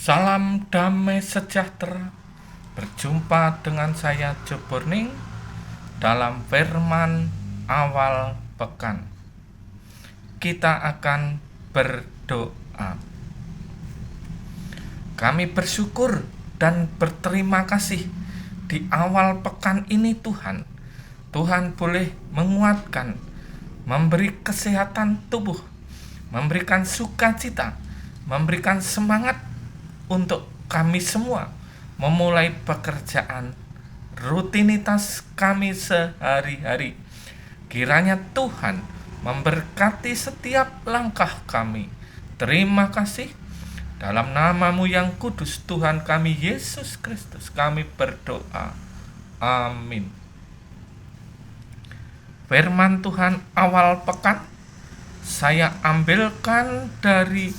Salam damai sejahtera. Berjumpa dengan saya Jo Burning dalam firman awal pekan. Kita akan berdoa. Kami bersyukur dan berterima kasih di awal pekan ini Tuhan. Tuhan boleh menguatkan, memberi kesehatan tubuh, memberikan sukacita, memberikan semangat untuk kami semua memulai pekerjaan rutinitas kami sehari-hari. Kiranya Tuhan memberkati setiap langkah kami. Terima kasih. Dalam nama-Mu yang kudus Tuhan kami Yesus Kristus kami berdoa. Amin. Firman Tuhan awal pekan saya ambilkan dari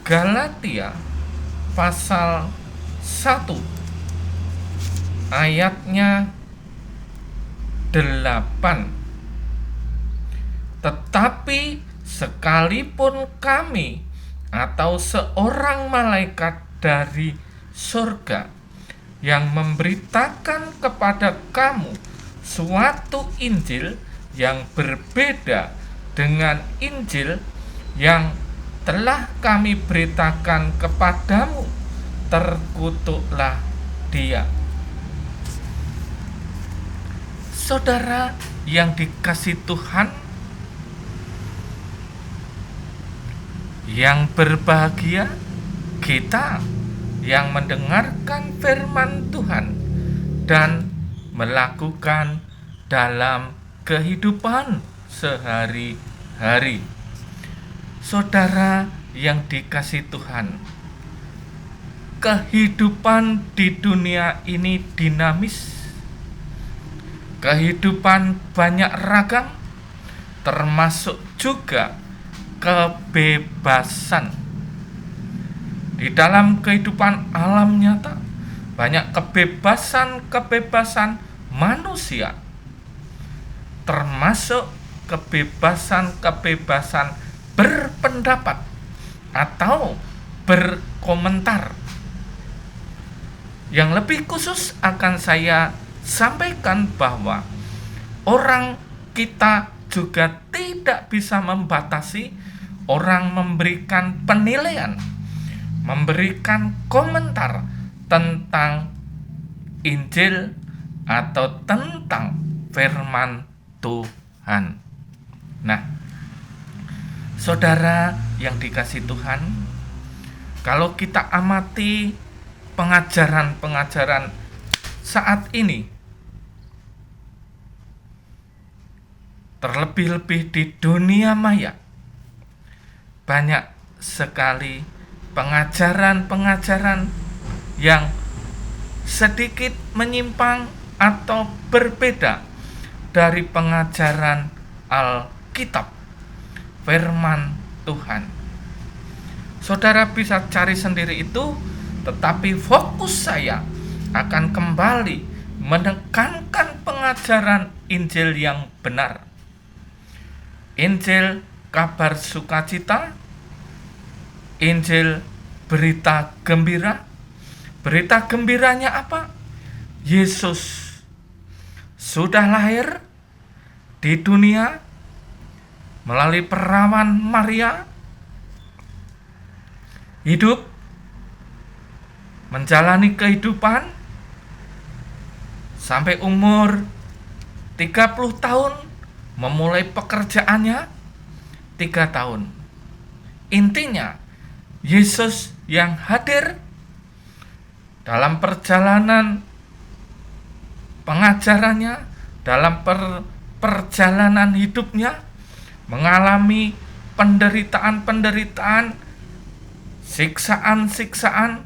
Galatia pasal 1 ayatnya 8. Tetapi sekalipun kami atau seorang malaikat dari surga yang memberitakan kepada kamu suatu Injil yang berbeda dengan Injil yang telah kami beritakan kepadamu, terkutuklah dia. Saudara yang dikasihi Tuhan, yang berbahagia kita yang mendengarkan firman Tuhan dan melakukan dalam kehidupan sehari-hari. Saudara yang dikasihi Tuhan, kehidupan di dunia ini dinamis. Kehidupan banyak ragam, termasuk juga kebebasan. Di dalam kehidupan alam nyata, banyak kebebasan manusia, termasuk kebebasan berpendapat atau berkomentar. Yang lebih khusus akan saya sampaikan bahwa orang kita juga tidak bisa membatasi orang memberikan penilaian, memberikan komentar tentang Injil atau tentang firman Tuhan. Nah, saudara yang dikasihi Tuhan, kalau kita amati pengajaran-pengajaran saat ini, terlebih-lebih di dunia maya, banyak sekali pengajaran-pengajaran yang sedikit menyimpang atau berbeda dari pengajaran Alkitab, firman Tuhan. Saudara bisa cari sendiri itu, tetapi fokus saya akan kembali menekankan pengajaran Injil yang benar. Injil kabar sukacita, Injil berita gembira. Berita gembiranya apa? Yesus sudah lahir di dunia melalui perawan Maria, hidup, menjalani kehidupan sampai umur 30 tahun, memulai pekerjaannya 3 tahun. Intinya, Yesus yang hadir dalam perjalanan pengajarannya, dalam perjalanan hidupnya, mengalami penderitaan-penderitaan, siksaan-siksaan,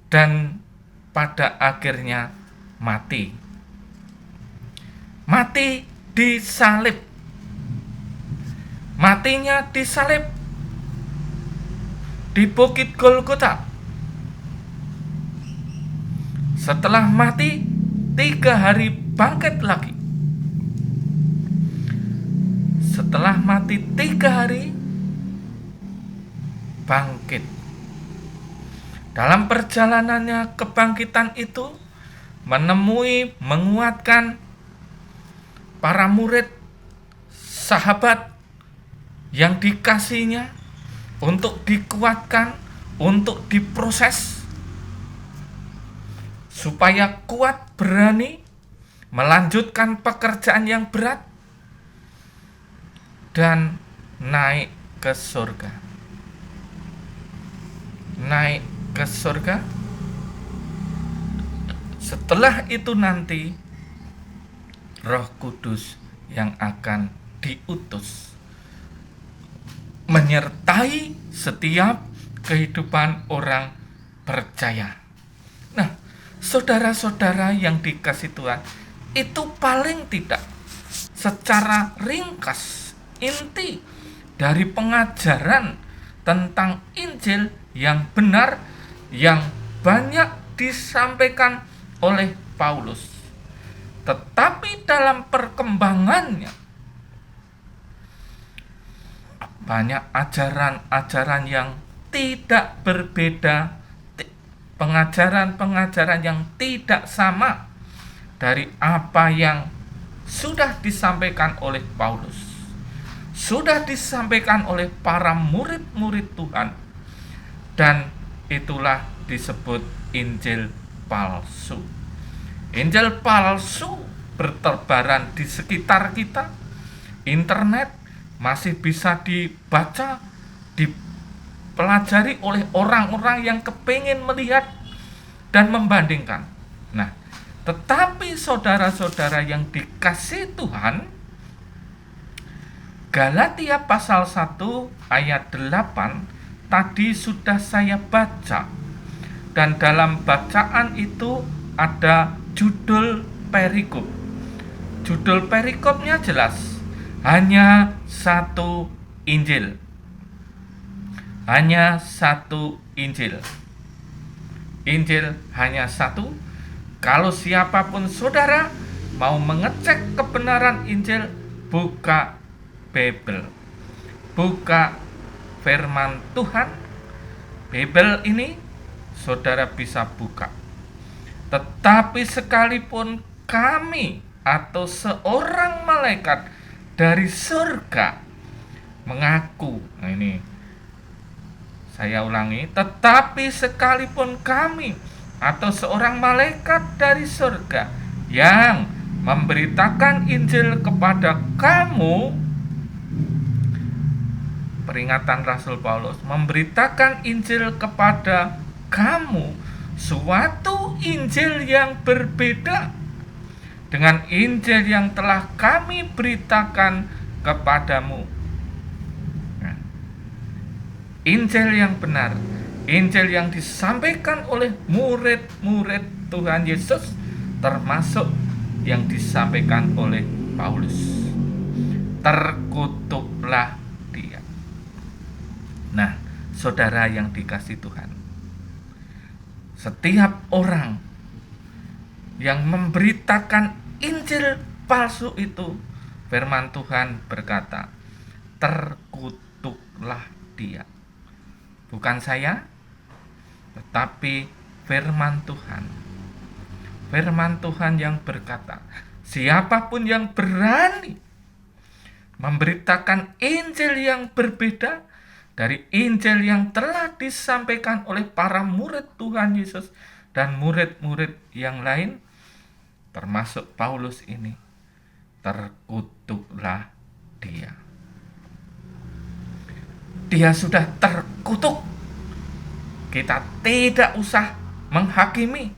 dan pada akhirnya mati. Mati disalib. Matinya disalib di Bukit Golgota. Setelah mati, 3 hari bangkit lagi. Setelah mati 3 hari, bangkit. Dalam perjalanannya kebangkitan itu menguatkan para murid, sahabat yang dikasihnya untuk dikuatkan, untuk diproses supaya kuat, berani melanjutkan pekerjaan yang berat dan naik ke surga. Naik ke surga. Setelah itu nanti Roh Kudus yang akan diutus menyertai setiap kehidupan orang percaya. Nah, saudara-saudara yang dikasih Tuhan, itu paling tidak secara ringkas inti dari pengajaran tentang Injil yang benar yang banyak disampaikan oleh Paulus. Tetapi dalam perkembangannya banyak ajaran-ajaran yang tidak berbeda, pengajaran-pengajaran yang tidak sama dari apa yang sudah disampaikan oleh Paulus, sudah disampaikan oleh para murid-murid Tuhan, dan itulah disebut Injil palsu. Injil palsu berterbaran di sekitar kita. Internet masih bisa dibaca, dipelajari oleh orang-orang yang kepingin melihat dan membandingkan. Nah, tetapi saudara-saudara yang dikasihi Tuhan, Galatia pasal 1 ayat 8 tadi sudah saya baca. Dan dalam bacaan itu ada judul perikop. Judul perikopnya jelas, hanya satu Injil. Hanya satu Injil. Injil hanya satu. Kalau siapapun saudara mau mengecek kebenaran Injil, buka Bible, buka firman Tuhan. Bible ini saudara bisa buka. Tetapi sekalipun kami atau seorang malaikat dari surga mengaku, nah ini saya ulangi, tetapi sekalipun kami atau seorang malaikat dari surga yang memberitakan Injil kepada kamu, peringatan Rasul Paulus, memberitakan Injil kepada kamu, suatu Injil yang berbeda dengan Injil yang telah kami beritakan kepadamu. Nah, Injil yang benar, Injil yang disampaikan oleh murid-murid Tuhan Yesus, termasuk yang disampaikan oleh Paulus. Terkutuklah dia. Nah, saudara yang dikasihi Tuhan, setiap orang yang memberitakan Injil palsu itu, firman Tuhan berkata, terkutuklah dia. Bukan saya, tetapi firman Tuhan. Firman Tuhan yang berkata, siapapun yang berani memberitakan Injil yang berbeda dari Injil yang telah disampaikan oleh para murid Tuhan Yesus dan murid-murid yang lain, termasuk Paulus ini, terkutuklah dia. Dia sudah terkutuk. Kita tidak usah menghakimi.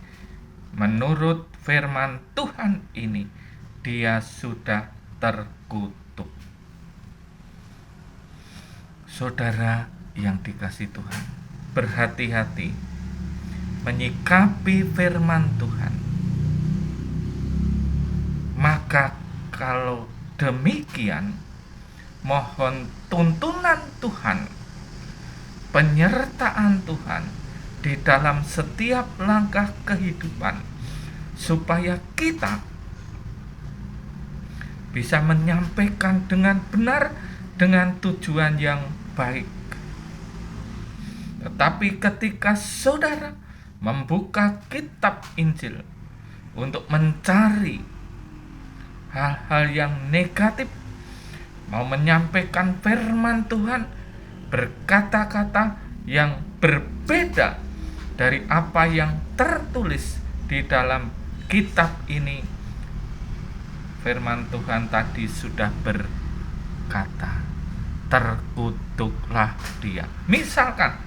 Menurut firman Tuhan ini, dia sudah terkutuk. Saudara yang dikasihi Tuhan, berhati-hati menyikapi firman Tuhan. Maka kalau demikian, mohon tuntunan Tuhan, penyertaan Tuhan di dalam setiap langkah kehidupan, supaya kita bisa menyampaikan dengan benar, dengan tujuan yang baik. Tetapi ketika saudara membuka kitab Injil untuk mencari hal-hal yang negatif, mau menyampaikan firman Tuhan, berkata-kata yang berbeda dari apa yang tertulis di dalam kitab ini, firman Tuhan tadi sudah berkata, terkutuklah dia. Misalkan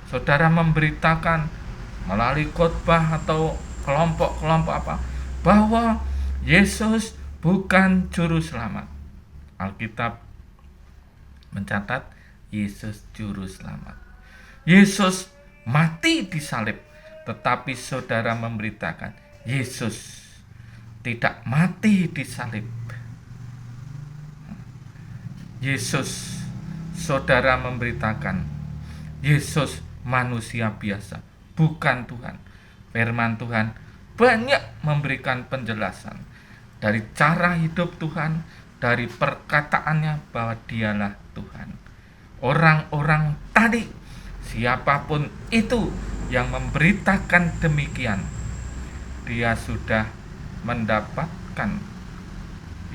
saudara memberitakan melalui khotbah atau kelompok-kelompok apa, bahwa Yesus bukan juru selamat. Alkitab mencatat Yesus juru selamat. Yesus mati di salib, tetapi saudara memberitakan Yesus tidak mati di salib. Yesus, saudara memberitakan Yesus manusia biasa, bukan Tuhan. Firman Tuhan banyak memberikan penjelasan dari cara hidup Tuhan, dari perkataannya bahwa dialah Tuhan. Orang-orang tadi, siapapun itu yang memberitakan demikian, dia sudah mendapatkan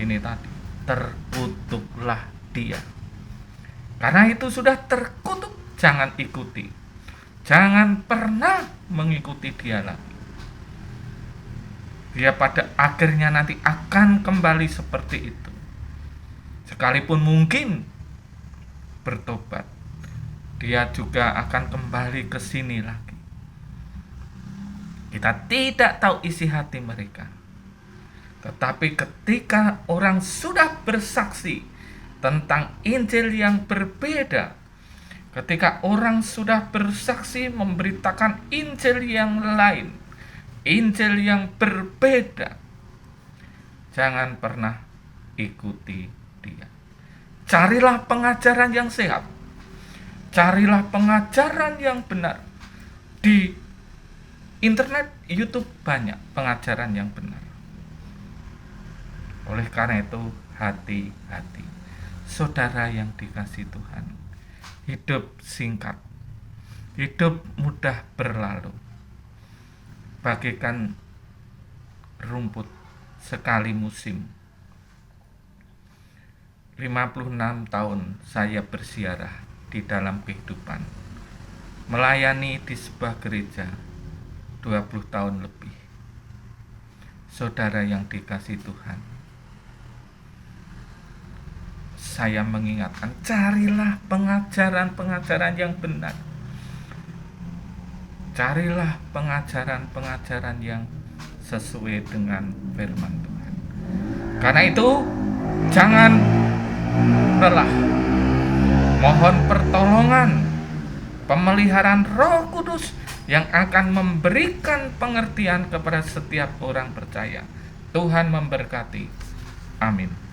ini tadi, terkutuklah dia. Karena itu sudah terkutuk, jangan ikuti. Jangan pernah mengikuti dia lagi. Dia pada akhirnya nanti akan kembali seperti itu. Sekalipun mungkin bertobat, dia juga akan kembali ke sini lagi. Kita tidak tahu isi hati mereka. Tetapi ketika orang sudah bersaksi tentang Injil yang berbeda, ketika orang sudah bersaksi memberitakan Injil yang lain, Injil yang berbeda, jangan pernah ikuti dia. Carilah pengajaran yang sehat. Carilah pengajaran yang benar. Di internet, YouTube banyak pengajaran yang benar. Oleh karena itu, hati-hati. Saudara yang dikasihi Tuhan, hidup singkat, hidup mudah berlalu, bagaikan rumput sekali musim. 56 tahun saya bersiarah di dalam kehidupan, melayani di sebuah gereja 20 tahun lebih. Saudara yang dikasihi Tuhan, saya mengingatkan, carilah pengajaran-pengajaran yang benar. Carilah pengajaran-pengajaran yang sesuai dengan firman Tuhan. Karena itu, jangan lelah. Mohon pertolongan, pemeliharaan Roh Kudus yang akan memberikan pengertian kepada setiap orang percaya. Tuhan memberkati. Amin.